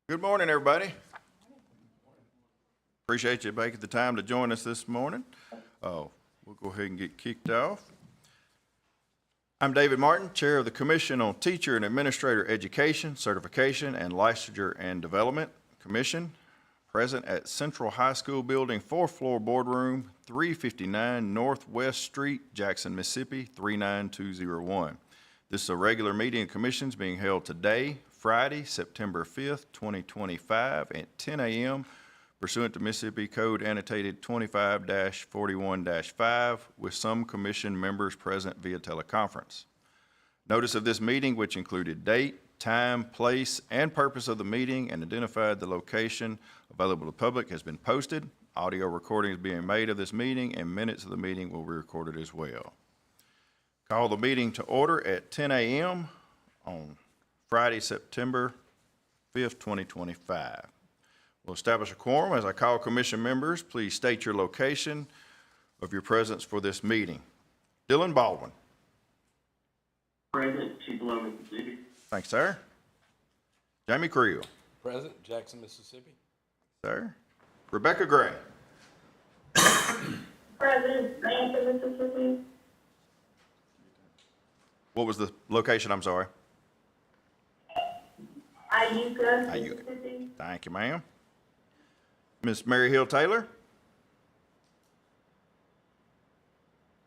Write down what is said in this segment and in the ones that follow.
Good morning, everybody. Appreciate you making the time to join us this morning. We'll go ahead and get kicked off. I'm David Martin, Chair of the Commission on Teacher and Administrator Education, Certification, and Licensure and Development Commission, present at Central High School Building, 4th floor boardroom, 359 Northwest Street, Jackson, Mississippi, 39201. This is a regular meeting of commissions being held today, Friday, September 5th, 2025 at 10 a.m. pursuant to Mississippi Code annotated 25-41-5 with some commission members present via teleconference. Notice of this meeting, which included date, time, place, and purpose of the meeting and identified the location available to the public, has been posted. Audio recording is being made of this meeting and minutes of the meeting will be recorded as well. Call the meeting to order at 10 a.m. on Friday, September 5th, 2025. We'll establish a quorum. As I call commission members, please state your location of your presence for this meeting. Dylan Baldwin. Present, Tupelo, Mississippi. Thanks, sir. Jamie Creel. Present, Jackson, Mississippi. Sir. Rebecca Gray. Present, Jackson, Mississippi. What was the location? I'm sorry. Iuka, Iuka. Mississippi. Thank you, ma'am. Miss Mary Hill Taylor.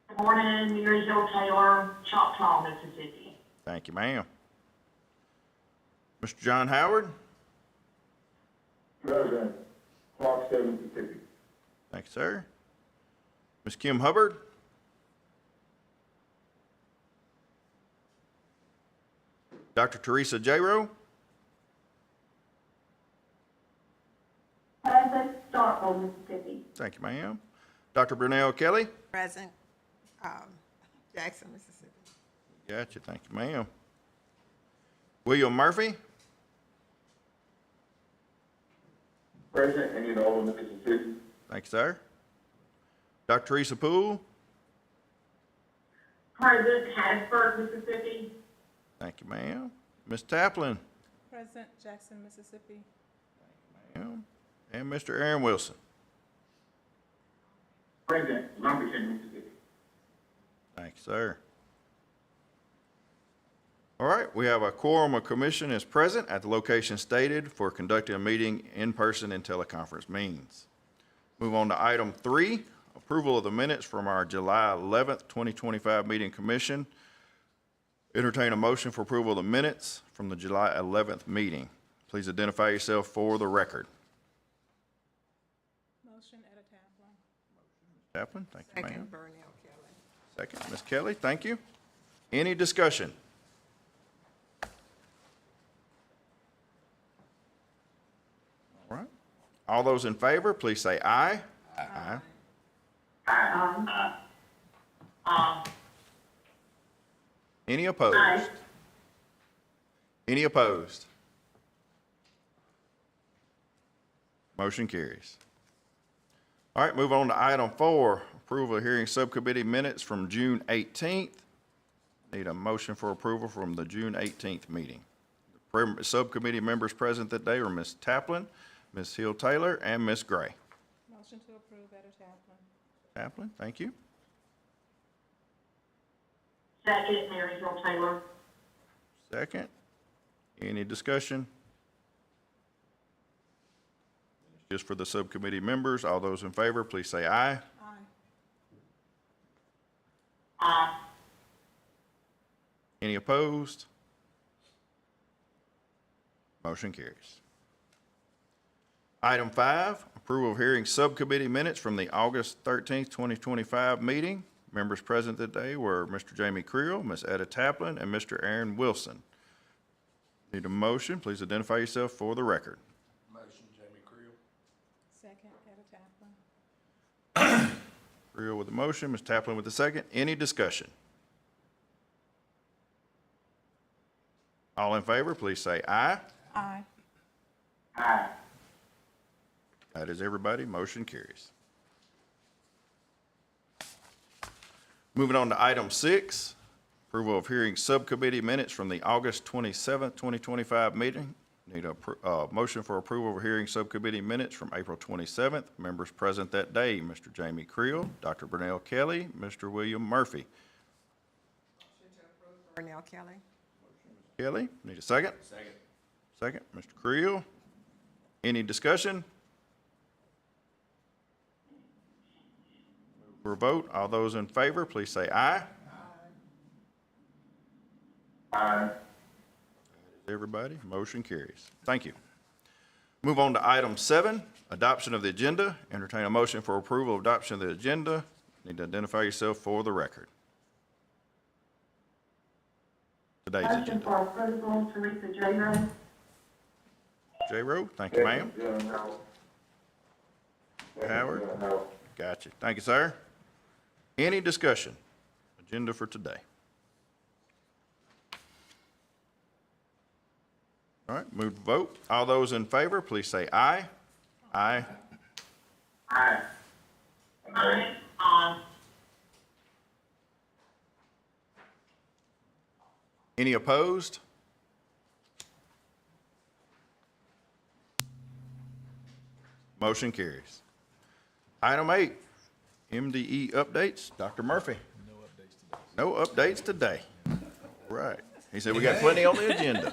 Good morning, Mary Hill Taylor, Choctaw, Mississippi. Thank you, ma'am. Mr. John Howard. Present, Clarksville, Mississippi. Thank you, sir. Miss Kim Hubbard. Dr. Teresa J-Rowe. Present, Starkville, Mississippi. Thank you, ma'am. Dr. Brunel Kelly. Present, Jackson, Mississippi. Gotcha. Thank you, ma'am. William Murphy. Present, Indianola, Mississippi. Thank you, sir. Dr. Teresa Poole. Present, Hattiesburg, Mississippi. Thank you, ma'am. Ms. Taplin. Present, Jackson, Mississippi. Ma'am. And Mr. Aaron Wilson. Present, Lumberton, Mississippi. Thank you, sir. All right, we have a quorum of commission is present at the location stated for conducting a meeting in person and teleconference means. Move on to item 3, approval of the minutes from our July 11th, 2025 meeting commission. Entertain a motion for approval of the minutes from the July 11th meeting. Please identify yourself for the record. Motion, Etta Taplin. Taplin, thank you, ma'am. Second, Burnell Kelly. Second, Ms. Kelly, thank you. Any discussion? All right. All those in favor, please say aye. Aye. Any opposed? Aye. Any opposed? Motion carries. All right, move on to item 4, approval of hearing subcommittee minutes from June 18th. Need a motion for approval from the June 18th meeting. The subcommittee members present that day were Ms. Taplin, Ms. Hill Taylor, and Ms. Gray. Motion to approve, Etta Taplin. Taplin, thank you. Second, Mary Hill Taylor. Second. Any discussion? Just for the subcommittee members, all those in favor, please say aye. Aye. Aye. Any opposed? Motion carries. Item 5, approval of hearing subcommittee minutes from the August 13th, 2025 meeting. Members present that day were Mr. Jamie Creel, Ms. Etta Taplin, and Mr. Aaron Wilson. Need a motion. Please identify yourself for the record. Motion, Jamie Creel. Second, Etta Taplin. Creel with the motion, Ms. Taplin with the second. Any discussion? All in favor, please say aye. Aye. Aye. That is everybody. Motion carries. Moving on to item 6, approval of hearing subcommittee minutes from the August 27th, 2025 meeting. Need a motion for approval of hearing subcommittee minutes from April 27th. Members present that day, Mr. Jamie Creel, Dr. Burnell Kelly, Mr. William Murphy. Burnell Kelly. Kelly, need a second? Second, Mr. Creel. Any discussion? For a vote, all those in favor, please say aye. Aye. Everybody, motion carries. Thank you. Move on to item 7, adoption of the agenda. Entertain a motion for approval of adoption of the agenda. Need to identify yourself for the record. Today's Motion agenda. for approval, Teresa J. Rose. J. Rowe, thank you, ma'am. Second, Jim Howard. Howard. Jim Howard. Gotcha. Thank you, sir. Any discussion? Agenda for today. All right, move to vote. All those in favor, please say aye. Aye. Aye. Aye. Aye. Any opposed? Motion carries. Item 8, MDE updates. Dr. Murphy. No updates today. All right. He said we got plenty on the agenda.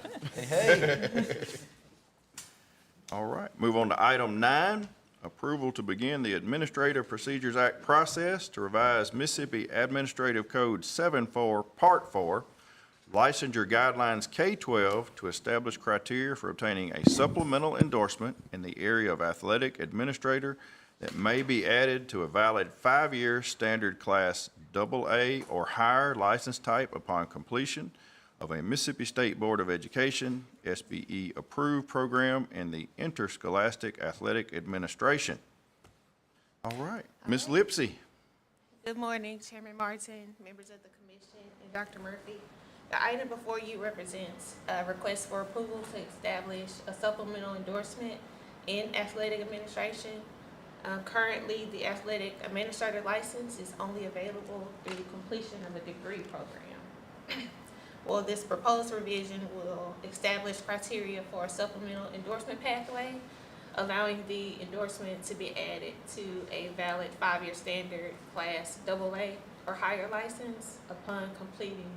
All right, move on to item 9, approval to begin the Administrative Procedures Act process to revise Mississippi Administrative Code 74, Part 4, Licensure Guidelines K-12 to establish criteria for obtaining a supplemental endorsement in the area of athletic administrator that may be added to a valid 5-year standard class AA or higher license type upon completion of a Mississippi State Board of Education, SBE approved program in the Interscholastic Athletic Administration. All right, Ms. Lipsey. Good morning, Chairman Martin, members of the commission, and Dr. Murphy. The item before you represents a request for approval to establish a supplemental endorsement in athletic administration. Currently, the athletic administrator license is only available through completion of a degree program. Well, this proposed revision will establish criteria for a supplemental endorsement pathway, allowing the endorsement to be added to a valid 5-year standard class AA or higher license upon completing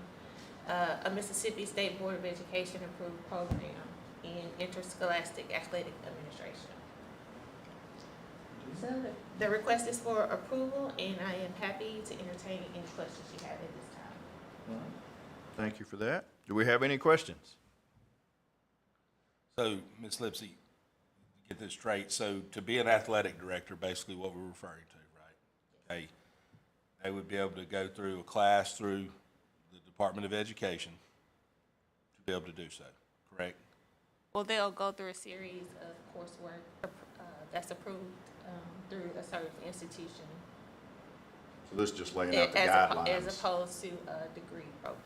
a Mississippi State Board of Education approved program in interscholastic athletic administration. So the request is for approval, and I am happy to entertain any questions you have at this time. Thank you for that. Do we have any questions? So, Ms. Lipsey, get this straight. So to be an athletic director, basically what we're referring to, right? They would be able to go through a class through the Department of Education to be able to do so, correct? Well, they'll go through a series of coursework that's approved through a certain institution, So this is just laying out the as guidelines. opposed to a degree program.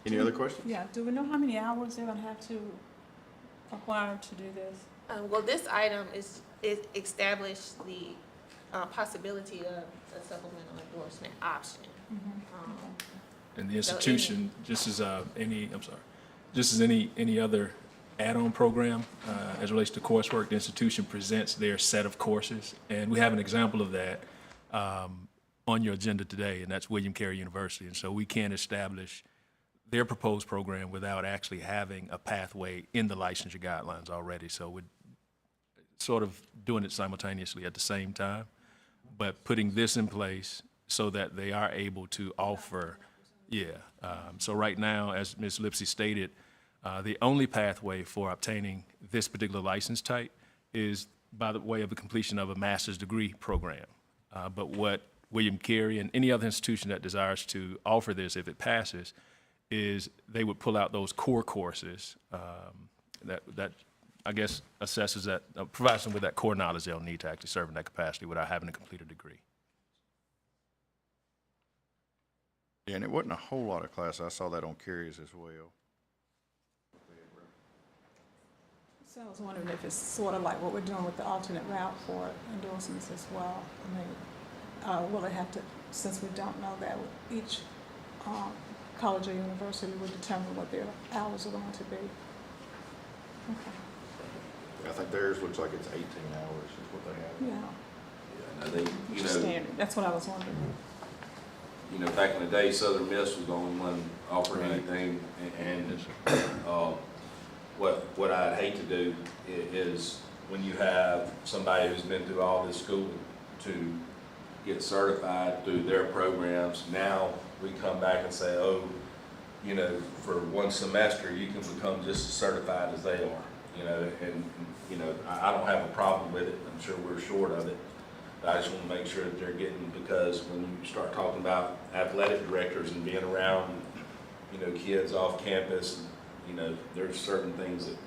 Any other questions? Yeah, do we know how many hours they're gonna have to acquire to do this? Well, this item is established the possibility of a supplemental endorsement option. And the institution, just as any other add-on program, as it relates to coursework, the institution presents their set of courses. And we have an example of that on your agenda today, and that's William Carey University. And so we can't establish their proposed program without actually having a pathway in the licensure guidelines already. So we're sort of doing it simultaneously at the same time, but putting this in place so that they are able to offer, so right now, as Ms. Lipsey stated, the only pathway for obtaining this particular license type is by the way of the completion of a master's degree program. But what William Carey and any other institution that desires to offer this, if it passes, is they would pull out those core courses that I guess assesses that, provides them with that core knowledge they'll need to actually serve in that capacity without having to complete a degree. Yeah, and it wasn't a whole lot of classes. I saw that on Carey's as well. So I was wondering if it's sort of like what we're doing with the alternate route for endorsements as well. I mean, will it have to, since we don't know that, each college or university would determine what their hours are going to be? Okay, I think theirs looks like it's 18 hours is what they have. yeah, And I think, which you is know, standard. That's what I was wondering. back in the day, Southern Miss was the only one offering Right. anything. And, what I'd hate to do is when you have somebody who's been through all this schooling to get certified through their programs, now we come back and say, oh, for one semester, you can become just as certified as they are, and I don't have a problem with it. I'm sure we're short of it. But I just want to make sure that they're getting, because when you start talking about athletic directors and being around, kids off campus, there's certain things that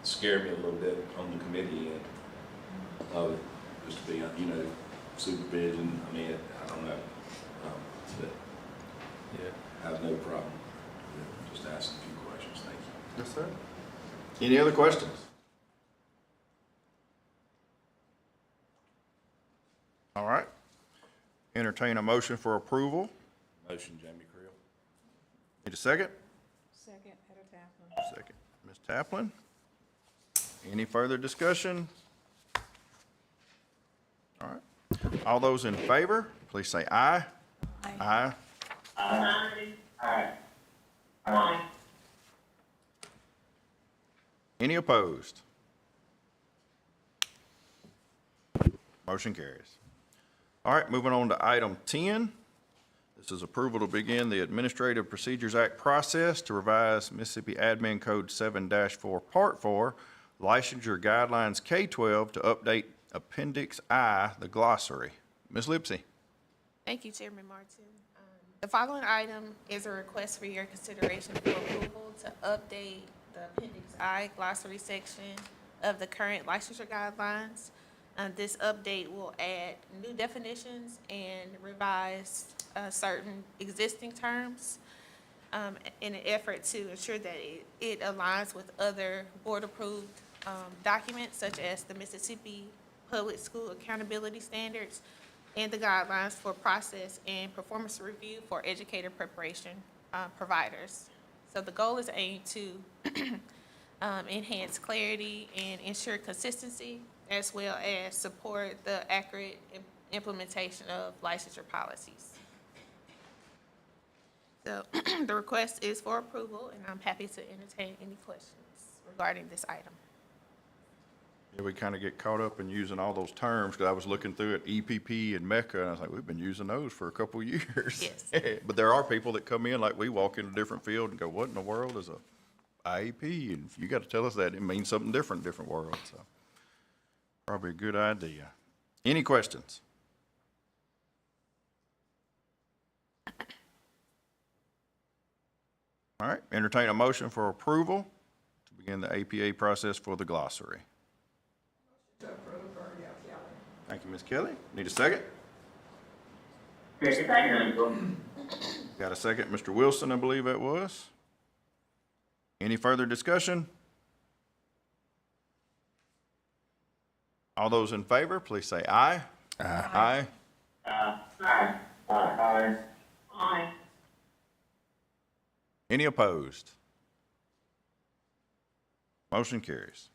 scare me a little bit on the committee end of it, just to be, supervision. I mean, I don't know. But Yeah. I have no problem with just asking a few questions. Thank you. Yes, sir. Any other questions? All right. Entertain a motion for approval. Motion, Jamie Creel. Need a second? Second, Heather Taplin. Second. Ms. Taplin? Any further discussion? All right. All those in favor, please say aye. Aye. Aye. Aye. Aye. Any opposed? Motion carries. All right, moving on to item 10. This is approval to begin the Administrative Procedures Act process to revise Mississippi Admin Code 7-4, Part 4, Licensure Guidelines K-12 to update Appendix I, the glossary. Ms. Lipsey. Thank you, Chairman Martin. The following item is a request for your consideration for approval to update the Appendix I glossary section of the current licensure guidelines. This update will add new definitions and revise certain existing terms in an effort to ensure that it aligns with other board-approved documents such as the Mississippi Public School Accountability Standards and the guidelines for process and performance review for educator preparation providers. So the goal is aimed to enhance clarity and ensure consistency, as well as support the accurate implementation of licensure policies. So the request is for approval, and I'm happy to entertain any questions regarding this item. Yeah, we kind of get caught up in using all those terms, because I was looking through it, EPP and MECA, and I was like, we've been using those for a couple of years. Yes. But there are people that come in, like we walk in a different field and go, what in the world is a IEP? And you got to tell us that. It means something different, different world, so probably a good idea. Any questions? All right, entertain a motion for approval to begin the APA process for the glossary. Thank you, Ms. Kelly. Need a second? Second. Got a second, Mr. Wilson, I believe that was. Any further discussion? All those in favor, please say aye. Aye. Aye. Aye. Aye. Aye. Any opposed? Motion carries.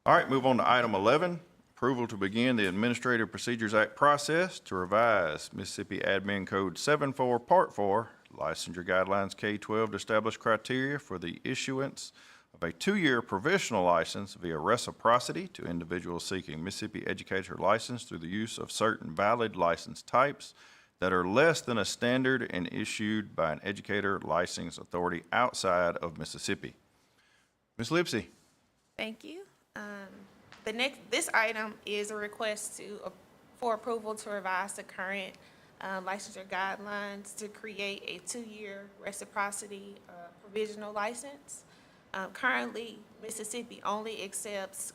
All right, move on to item 11, approval to begin the Administrative Procedures Act process to revise Mississippi Admin Code 7-4, Part 4, Licensure Guidelines K-12 to establish criteria for the issuance of a 2-year provisional license via reciprocity to individuals seeking Mississippi educator license through the use of certain valid license types that are less than a standard and issued by an educator license authority outside of Mississippi. Ms. Lipsey. Thank you. This item is a request for approval to revise the current licensure guidelines to create a 2-year reciprocity provisional license. Currently, Mississippi only accepts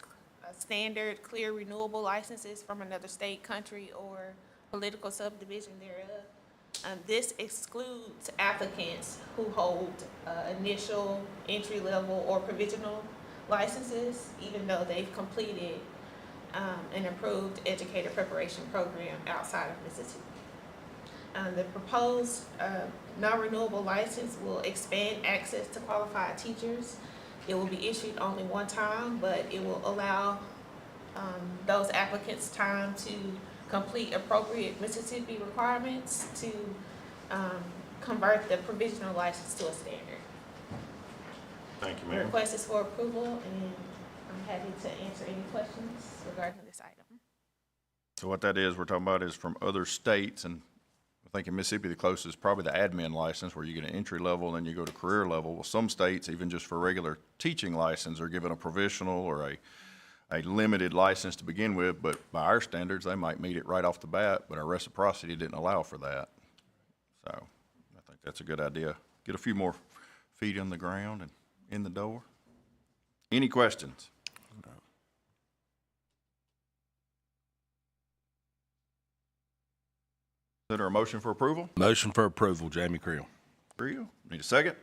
standard, clear, renewable licenses from another state, country, or political subdivision thereof. This excludes applicants who hold initial, entry-level, or provisional licenses, even though they've completed an approved educator preparation program outside of Mississippi. The proposed non-renewable license will expand access to qualified teachers. It will be issued only one time, but it will allow those applicants time to complete appropriate Mississippi requirements to convert the provisional license to a standard. Thank you, The ma'am. request is for approval, and I'm happy to answer any questions regarding this item. So what that is, we're talking about is from other states, and I think in Mississippi, the closest is probably the admin license, where you get an entry level and then you go to career level. Well, some states, even just for regular teaching license, are given a provisional or a limited license to begin with, but by our standards, they might meet it right off the bat, but our reciprocity didn't allow for that. So I think that's a good idea. Get a few more feet on the ground and in the door. Any questions? Consider a motion for approval. Motion for approval, Jamie Creel. Creel, need a second?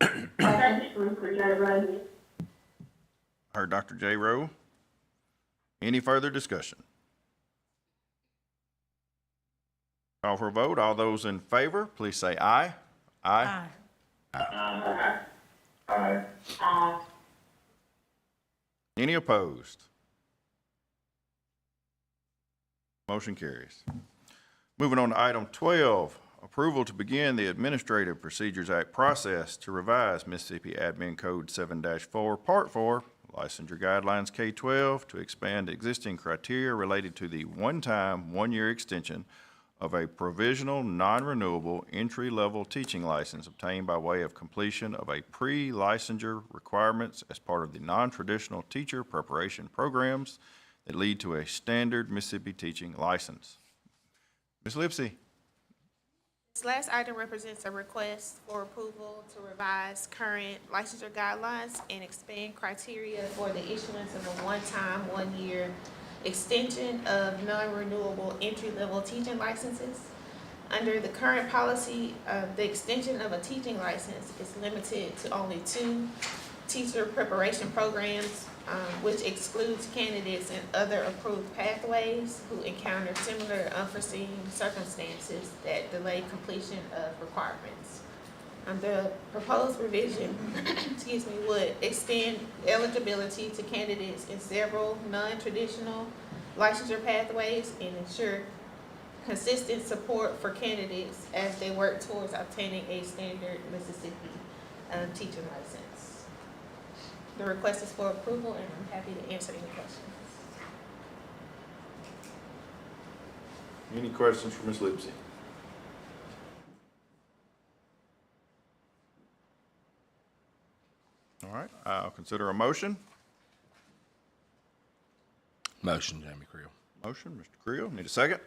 Second, for J. Rose. Heard Dr. J. Rowe. Any further discussion? Call for a vote. All those in favor, please say aye. Aye. Aye. Any opposed? Motion carries. Moving on to item 12, approval to begin the Administrative Procedures Act process to revise Mississippi Admin Code 7-4, Part 4, Licensure Guidelines K-12 to expand existing criteria related to the one-time, one-year extension of a provisional, non-renewable, entry-level teaching license obtained by way of completion of a pre-licensure requirements as part of the non-traditional teacher preparation programs that lead to a standard Mississippi teaching license. Ms. Lipsey, This last item represents a request for approval to revise current licensure guidelines and expand criteria for the issuance of a one-time, one-year extension of non-renewable entry-level teaching licenses. Under the current policy, the extension of a teaching license is limited to only 2 teacher preparation programs, which excludes candidates in other approved pathways who encounter similar unforeseen circumstances that delay completion of requirements. The proposed revision, would extend eligibility to candidates in several non-traditional licensure pathways and ensure consistent support for candidates as they work towards obtaining a standard Mississippi teaching license. The request is for approval, and I'm happy to answer any questions. any questions for Ms. Lipsey? All right, I'll consider a motion. Motion, Jamie Creel. Motion, Mr. Creel, need a second?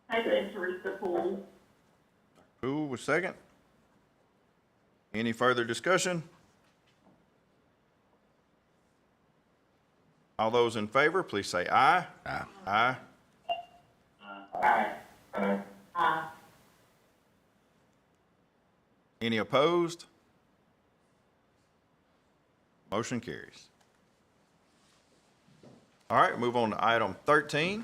Second, Teresa Poole. Poole with second. Any further discussion? All those in favor, please say aye. Aye. Aye. Aye. Any opposed? Motion carries. All right, move on to item 13.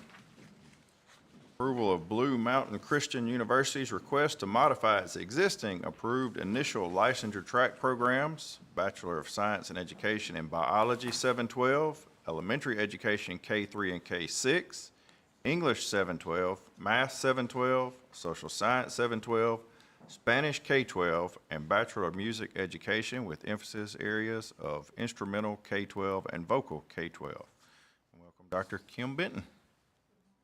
Approval of Blue Mountain Christian University's request to modify its existing approved initial licensure track programs, Bachelor of Science in Education in Biology 712, Elementary Education K3 and K6, English 712, Math 712, Social Science 712, Spanish K-12, and Bachelor of Music Education with emphasis areas of instrumental K-12 and vocal K-12. Welcome, Dr. Kim Benton.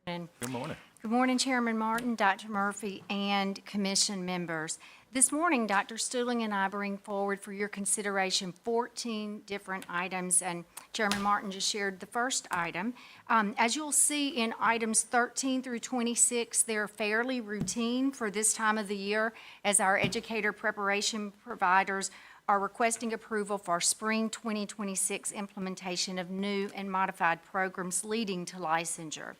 And Good morning. good morning, Chairman Martin, Dr. Murphy, and commission members. This morning, Dr. Stooling and I bring forward for your consideration 14 different items, and Chairman Martin just shared the first item. As you'll see in items 13 through 26, they're fairly routine for this time of the year as our educator preparation providers are requesting approval for spring 2026 implementation of new and modified programs leading to licensure.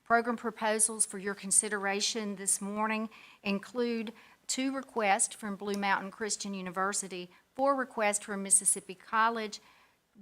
Program proposals for your consideration this morning include 2 requests from Blue Mountain Christian University, 4 requests from Mississippi College,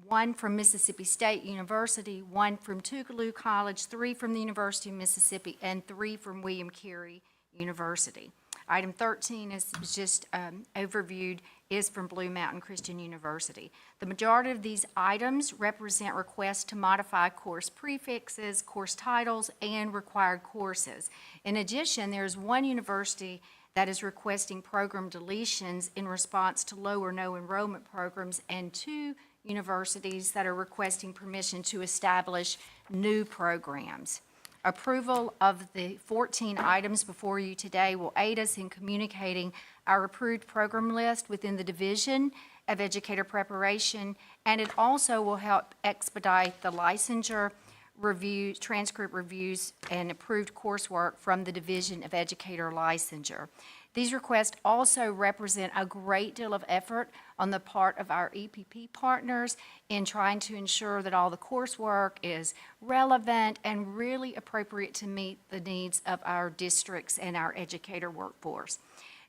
1 from Mississippi State University, 1 from Tougaloo College, 3 from the University of Mississippi, and 3 from William Carey University. Item 13 is just overviewed, is from Blue Mountain Christian University. The majority of these items represent requests to modify course prefixes, course titles, and required courses. In addition, there's 1 university that is requesting program deletions in response to low or no enrollment programs, and 2 universities that are requesting permission to establish new programs. Approval of the 14 items before you today will aid us in communicating our approved program list within the Division of Educator Preparation, and it also will help expedite the licensure review, transcript reviews, and approved coursework from the Division of Educator Licensure. These requests also represent a great deal of effort on the part of our EPP partners in trying to ensure that all the coursework is relevant and really appropriate to meet the needs of our districts and our educator workforce.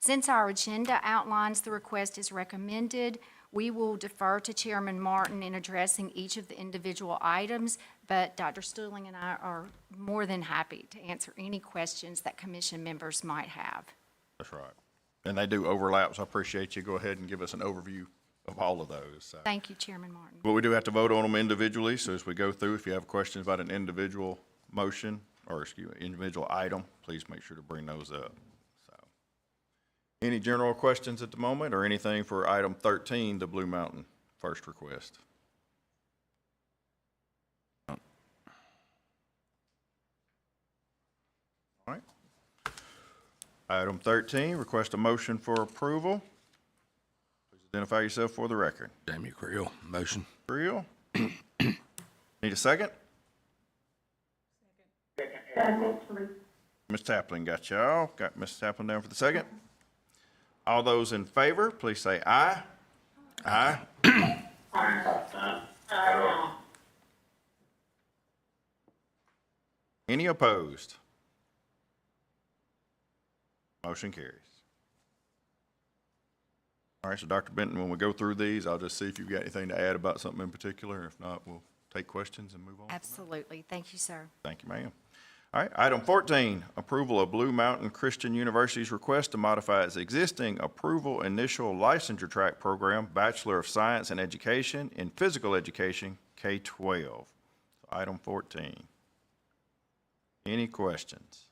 Since our agenda outlines the request is recommended, we will defer to Chairman Martin in addressing each of the individual items, but Dr. Stuhling and I are more than happy to answer any questions that commission members might have. That's right. And they do overlap, so I appreciate you. Go ahead and give us an overview of all of those. So. Thank you, Chairman Martin. But we do have to vote on them individually, so as we go through, if you have questions about an individual motion, or excuse me, individual item, please make sure to bring those up. So, any general questions at the moment, or anything for item 13, the Blue Mountain first request? All right. Item 13, request a motion for approval. Please identify yourself for the record. Jamie Creel, motion. Creel. Need a second? Second. Ms. Taplin got y'all. Got Ms. Taplin down for the second. All those in favor, please say aye. Aye. Any opposed? Motion carries. All right, so Dr. Benton, when we go through these, I'll just see if you've got anything to add about something in particular. If not, we'll take questions and move on. Absolutely. Thank you, sir. Thank you, ma'am. All right, item 14, approval of Blue Mountain Christian University's request to modify its existing approval initial licensure track program, Bachelor of Science in Education in Physical Education, K-12. So item 14. Any questions?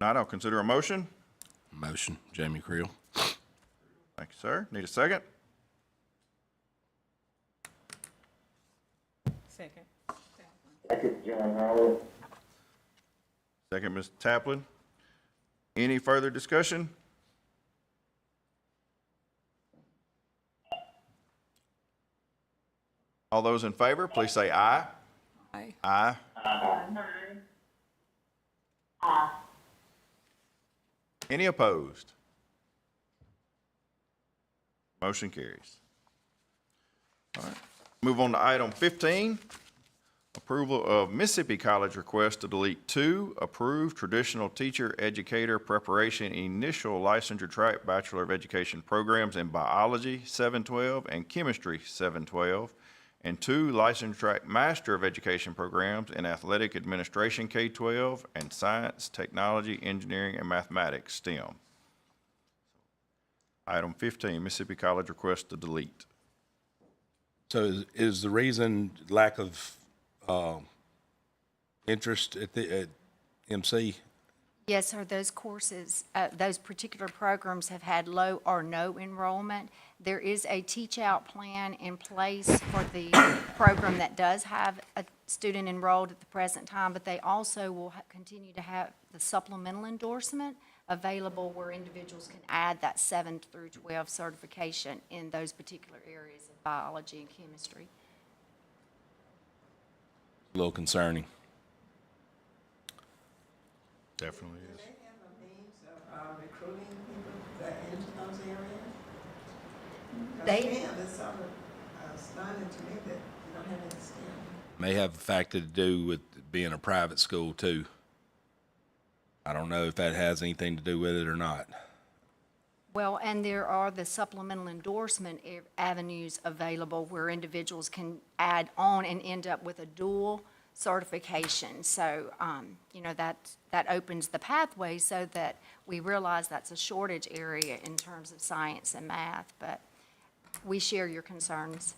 Not, I'll consider a motion. Motion, Jamie Creel. Thank you, sir. Need a second? Second. Second, John Howard. Second, Ms. Taplin. Any further discussion? All those in favor, please say aye. Aye. Aye. Any opposed? Motion carries. All right. Move on to item 15, approval of Mississippi College request to delete 2 approved traditional teacher educator preparation initial licensure track Bachelor of Education programs in Biology 712 and Chemistry 712, and 2 licensure track Master of Education programs in Athletic Administration K-12 and Science, Technology, Engineering, and Mathematics STEM. Item 15, Mississippi College request to delete. So is the reason lack of interest at MC? Yes, sir, those courses, those particular programs have had low or no enrollment. There is a teach-out plan in place for the program that does have a student enrolled at the present time, but they also will continue to have the supplemental endorsement available where individuals can add that 7 through 12 certification in those particular areas of biology and chemistry. A little concerning. Definitely is. Do they have a means of recruiting people that into those areas? They- STEM is sort of stunning to me that you don't have any STEM. May have a factor to do with being a private school too. I don't know if that has anything to do with it or not. Well, and there are the supplemental endorsement avenues available where individuals can add on and end up with a dual certification. So, that opens the pathway so that we realize that's a shortage area in terms of science and math, but we share your concerns.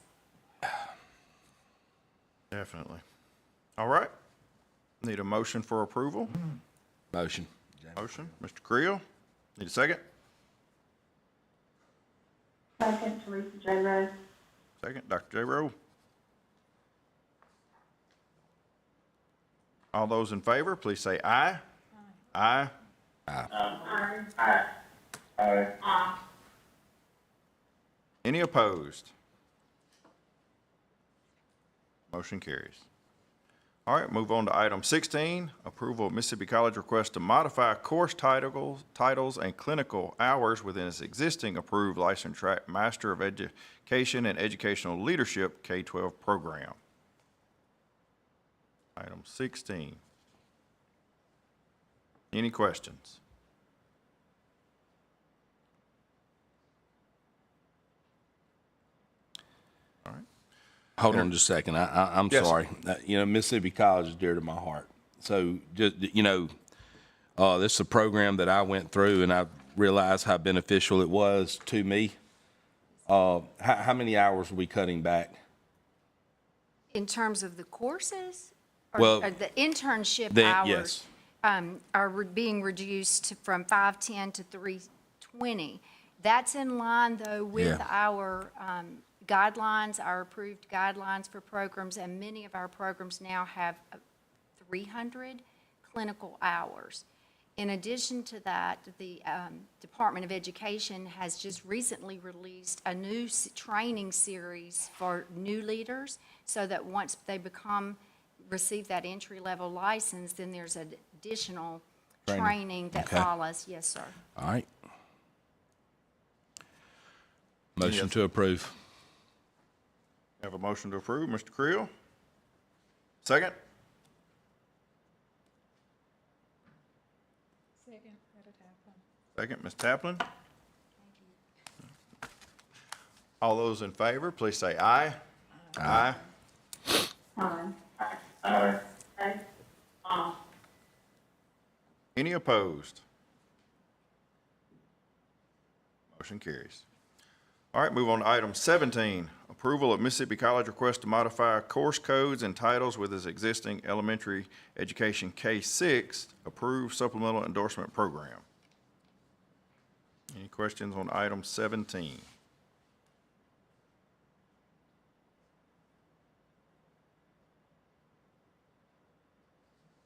Definitely. All right. Need a motion for approval? Motion. Motion, Mr. Creel. Need a second? Second, Teresa J. Rose. Second, Dr. J. Rowe. All those in favor, please say aye. Aye. Any opposed? Motion carries. All right, move on to item 16, approval of Mississippi College request to modify course titles and clinical hours within its existing approved licensed track Master of Education and Educational Leadership K-12 program. Item 16. Any questions? All right. Hold on just a second. I'm Yes, sir. sorry. Mississippi College is dear to my heart. So just, this is a program that I went through and I realized how beneficial it was to me. How many hours are we cutting back? In terms of the courses? Well, Or the internship then, hours? yes. Are being reduced from 5:10 to 3:20. That's in line, though, with Yeah. our guidelines, our approved guidelines for programs, and many of our programs now have 300 clinical hours. In addition to that, the Department of Education has just recently released a new training series for new leaders, so that once they receive that entry-level license, then there's additional training that Okay. follows. Yes, sir. All right. Motion to approve. Have a motion to approve, Mr. Creel. Second? Second, Etta Taplin. Second, Ms. Taplin. All those in favor, please say aye. Aye. Any opposed? Motion carries. All right, move on to item 17, approval of Mississippi College request to modify course codes and titles with its existing elementary education K-6 approved supplemental endorsement program. Any questions on item 17?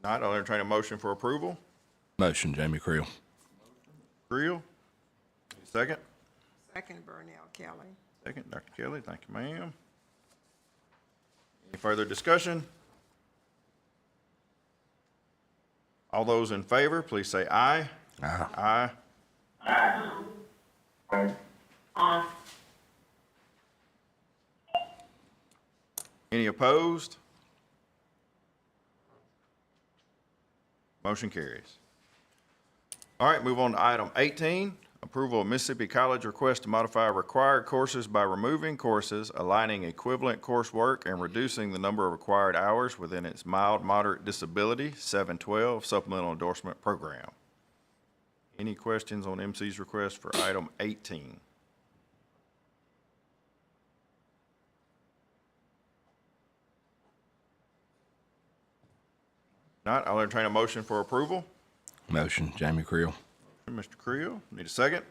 Not, I'll entertain a motion for approval. Motion, Jamie Creel. Creel, second. Second, Burnell Kelly. Second, Dr. Kelly, thank you, ma'am. Any further discussion? All those in favor, please say aye. Aye. Aye. Any opposed? Motion carries. All right, move on to item 18, approval of Mississippi College request to modify required courses by removing courses, aligning equivalent coursework, and reducing the number of required hours within its mild moderate disability 712 supplemental endorsement program. Any questions on MC's request for item 18? Not, I'll entertain a motion for approval. Motion, Jamie Creel. Mr. Creel, need a second?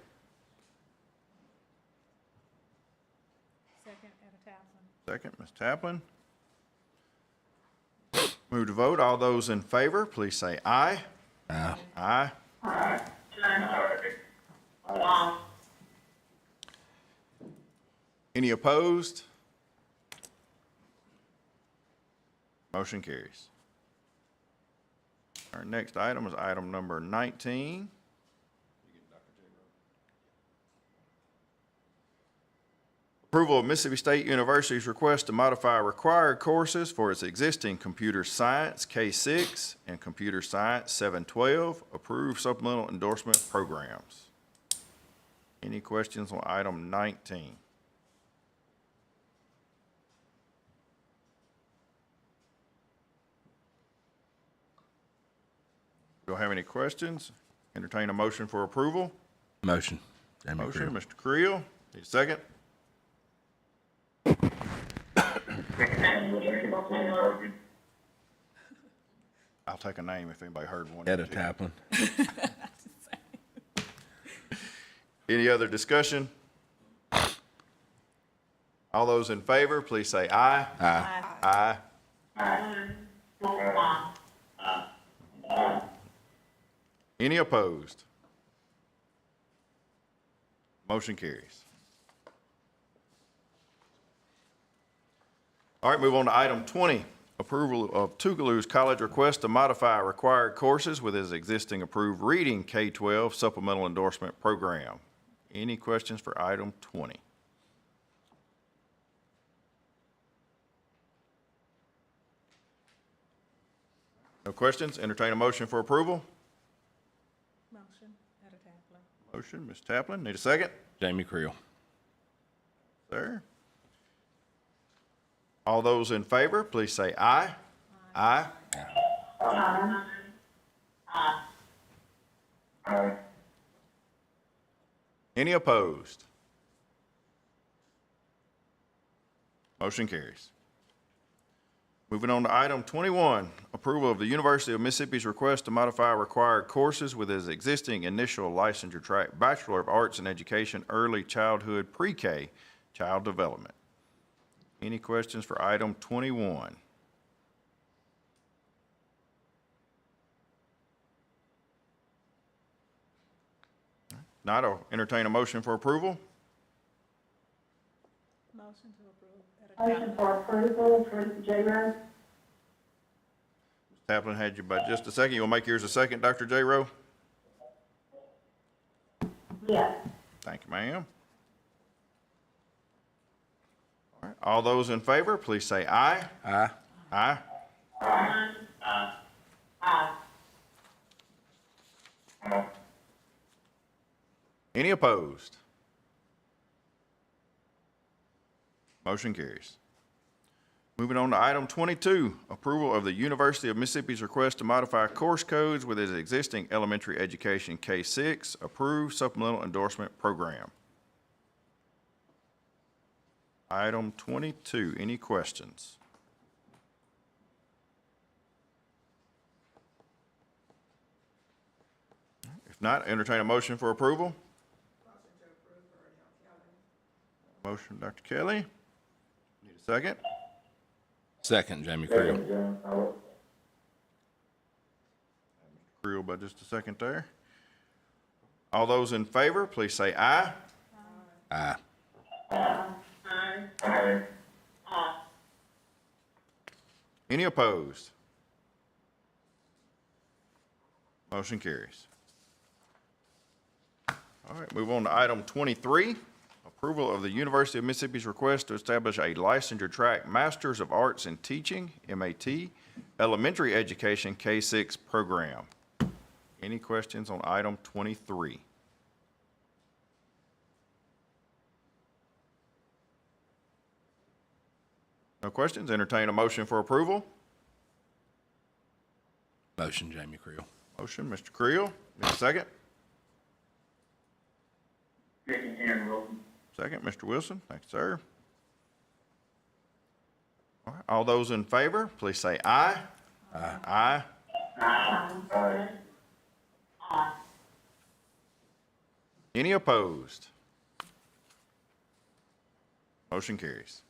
Second, Etta Taplin. Second, Ms. Taplin. Move to vote. All those in favor, please say aye. Aye. Aye. Any opposed? Motion carries. Our next item is item number 19. Approval of Mississippi State University's request to modify required courses for its existing Computer Science K-6 and Computer Science 712 approved supplemental endorsement programs. Any questions on item 19? Don't have any questions? Entertain a motion for approval. Motion. Jamie Motion, Creel. Mr. Creel. Need a second? I'll take a name if anybody heard one. Etta Taplin. Any other discussion? All those in favor, please say aye. Aye. Any opposed? Motion carries. All right, move on to item 20, approval of Tougaloo's College request to modify required courses with its existing approved reading K-12 supplemental endorsement program. Any questions for item 20? No questions? Entertain a motion for approval. Motion, Etta Taplin. Motion, Ms. Taplin. Need a second? Jamie Creel. Sir? All those in favor, please say aye. Aye. Any opposed? Motion carries. Moving on to item 21, approval of the University of Mississippi's request to modify required courses with its existing initial licensure track Bachelor of Arts in Education Early Childhood Pre-K Child Development. Any questions for item 21? Not, I'll entertain a motion for approval. Motion to approve, Etta Motion Taplin. for approval, Teresa J. Rose. Ms. Taplin had you by just a second. You'll make yours a second, Dr. J. Rowe? Yes. Thank you, ma'am. All right, all those in favor, please say aye. Aye. Aye. Any opposed? Motion carries. Moving on to item 22, approval of the University of Mississippi's request to modify course codes with its existing elementary education K-6 approved supplemental endorsement program. Item 22, any questions? If not, entertain a motion for approval. Motion, Dr. Kelly. Need a second? Second, Jamie Creel. John Howard. Creel by just a second there. All those in favor, please say aye. Aye. Any opposed? Motion carries. All right, move on to item 23, approval of the University of Mississippi's request to establish a licensure track Masters of Arts in Teaching, MAT, Elementary Education K-6 program. Any questions on item 23? No questions? Entertain a motion for approval. Motion, Jamie Creel. Motion, Mr. Creel. Need a second? Second, Aaron Wilson. Second, Mr. Wilson. Thank you, sir. All right, all those in favor, please say aye. Aye. Aye. Any opposed? Motion carries.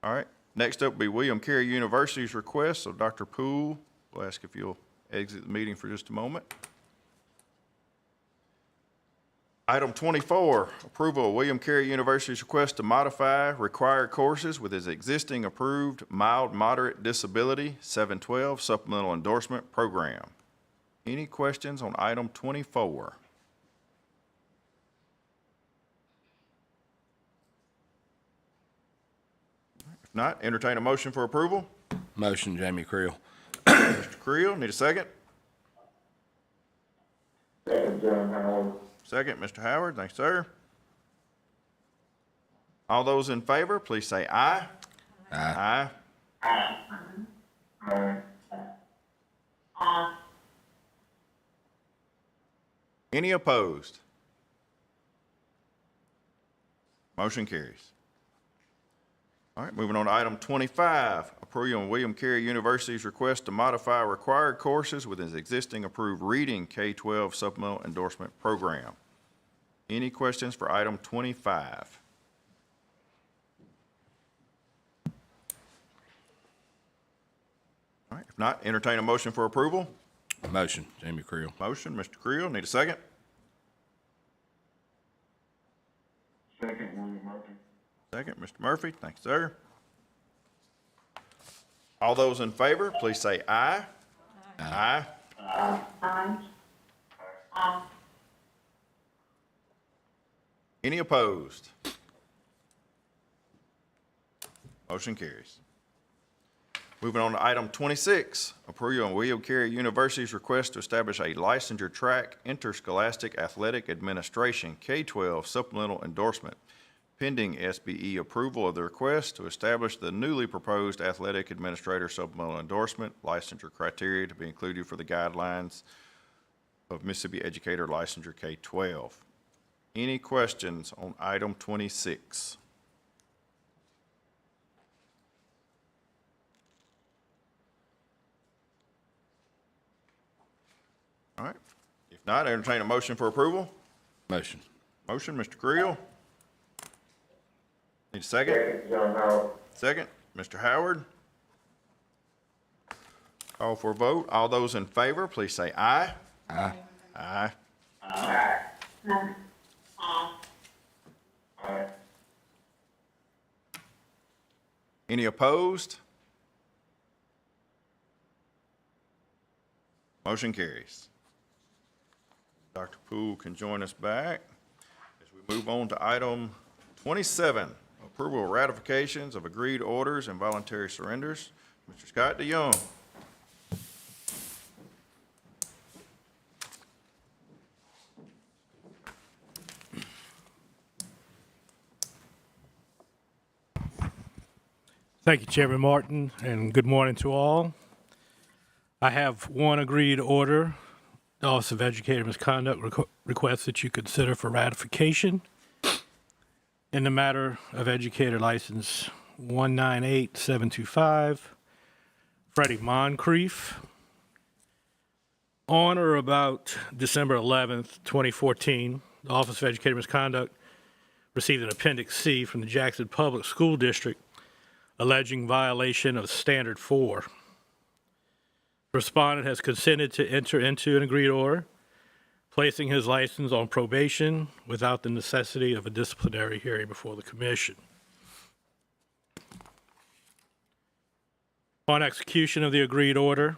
All right, next up will be William Carey University's request, so Dr. Poole, we'll ask if you'll exit the meeting for just a moment. Item 24, approval of William Carey University's request to modify required courses with its existing approved mild moderate disability 712 supplemental endorsement program. Any questions on item 24? If not, entertain a motion for approval. Motion, Jamie Creel. Mr. Creel, need a second? Second, John Howard. Second, Mr. Howard. Thanks, sir. All those in favor, please say aye. Aye. Aye. Any opposed? Motion carries. All right, moving on to item 25, approval of William Carey University's request to modify required courses within its existing approved reading K-12 supplemental endorsement program. Any questions for item 25? All right, if not, entertain a motion for approval. Motion, Jamie Creel. Motion, Mr. Creel, need a second? Second, William Murphy. Second, Mr. Murphy, thanks, sir. All those in favor, please say aye. Aye. Any opposed? Motion carries. Moving on to item 26, approval of William Carey University's request to establish a licensure track interscholastic athletic administration K-12 supplemental endorsement, pending SBE approval of the request to establish the newly proposed athletic administrator supplemental endorsement licensure criteria to be included for the guidelines of Mississippi Educator Licensure K-12. Any questions on item 26? All right. If not, entertain a motion for approval. Motion. Motion, Mr. Creel. Need a second? Second, John Howard. Second, Mr. Howard. Call for a vote. All those in favor, please say aye. Aye. Aye. Aye. Any opposed? Motion carries. Dr. Poole can join us back as we move on to item 27, approval of ratifications of agreed orders and voluntary surrenders. Mr. Scott DeYoung. Thank you, Chairman Martin, and good morning to all. I have one agreed order, the Office of Educator Misconduct requests that you consider for ratification in the matter of Educator License 198725, Freddie Moncrief. On or about December 11th, 2014, the Office of Educator Misconduct received an Appendix C from the Jackson Public School District alleging violation of Standard 4. Respondent has consented to enter into an agreed order, placing his license on probation without the necessity of a disciplinary hearing before the commission. On execution of the agreed order,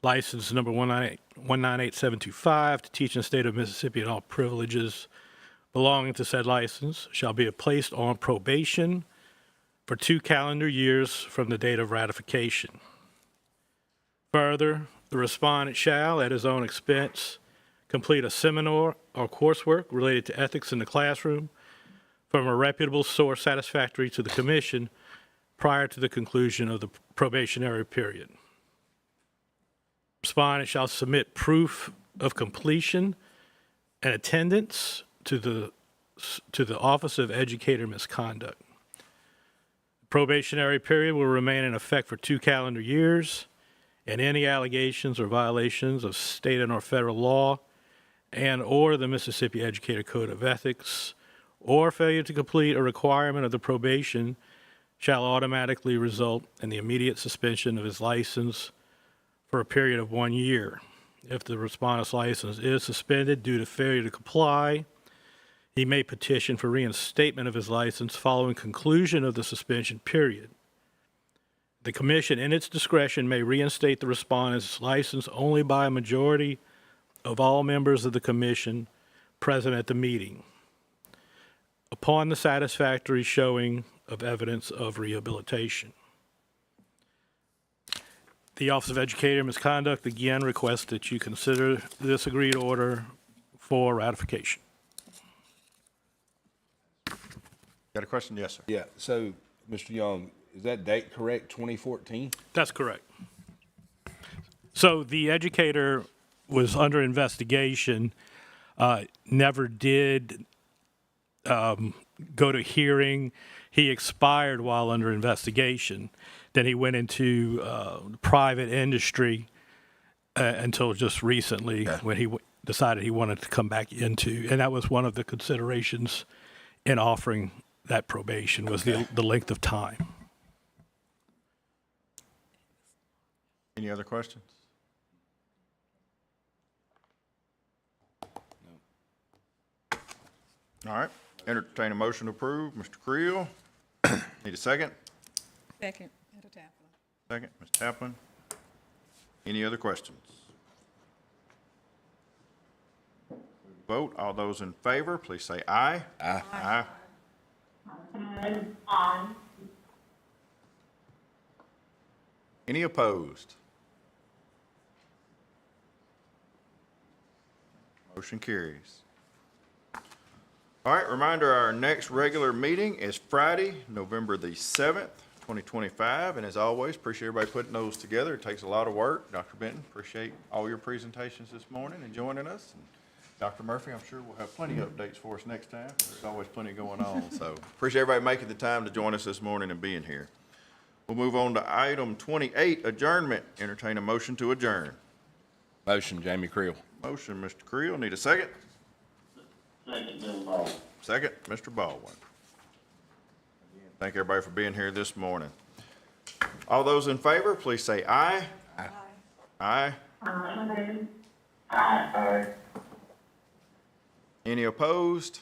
license number 198725 to teach in the state of Mississippi and all privileges belonging to said license shall be placed on probation for 2 calendar years from the date of ratification. Further, the respondent shall, at his own expense, complete a seminar or coursework related to ethics in the classroom from a reputable source satisfactory to the commission prior to the conclusion of the probationary period. Respondent shall submit proof of completion and attendance to the Office of Educator Misconduct. The probationary period will remain in effect for 2 calendar years, and any allegations or violations of state and or federal law and or the Mississippi Educator Code of Ethics or failure to complete a requirement of the probation shall automatically result in the immediate suspension of his license for a period of 1 year. If the respondent's license is suspended due to failure to comply, he may petition for reinstatement of his license following conclusion of the suspension period. The commission, in its discretion, may reinstate the respondent's license only by a majority of all members of the commission present at the meeting, upon the satisfactory showing of evidence of rehabilitation. The Office of Educator Misconduct again requests that you consider this agreed order for ratification. Got a question? Yes, sir. Yeah, so, Mr. Young, is that date correct, 2014? That's correct. So the educator was under investigation, never did go to hearing. He expired while under investigation. Then he went into private industry until just recently when he decided he wanted to come back into, and that was one of the considerations in offering that probation was the length of time. Any other questions? All right, entertain a motion to approve. Mr. Creel, need a second? Second, Etta Taplin. Second, Ms. Taplin. Any other questions? Vote, all those in favor, please say aye. Aye. Aye. Aye. Any opposed? Motion carries. All right, reminder, our next regular meeting is Friday, November the 7th, 2025. And as always, appreciate everybody putting those together. It takes a lot of work. Dr. Benton, appreciate all your presentations this morning and joining us. And Dr. Murphy, I'm sure we'll have plenty of updates for us next time. There's always plenty going on. So appreciate everybody making the time to join us this morning and being here. We'll move on to item 28, adjournment. Entertain a motion to adjourn. Motion, Jamie Creel. Motion, Mr. Creel. Need a second? Second, Bill Ball. Second, Mr. Baldwin. Thank everybody for being here this morning. All those in favor, please say aye. Aye. Aye. Aye. Aye. Any opposed?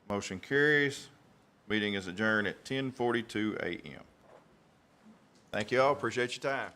Motion carries. Meeting is adjourned at 10:42 a.m. Thank you all. Appreciate your time.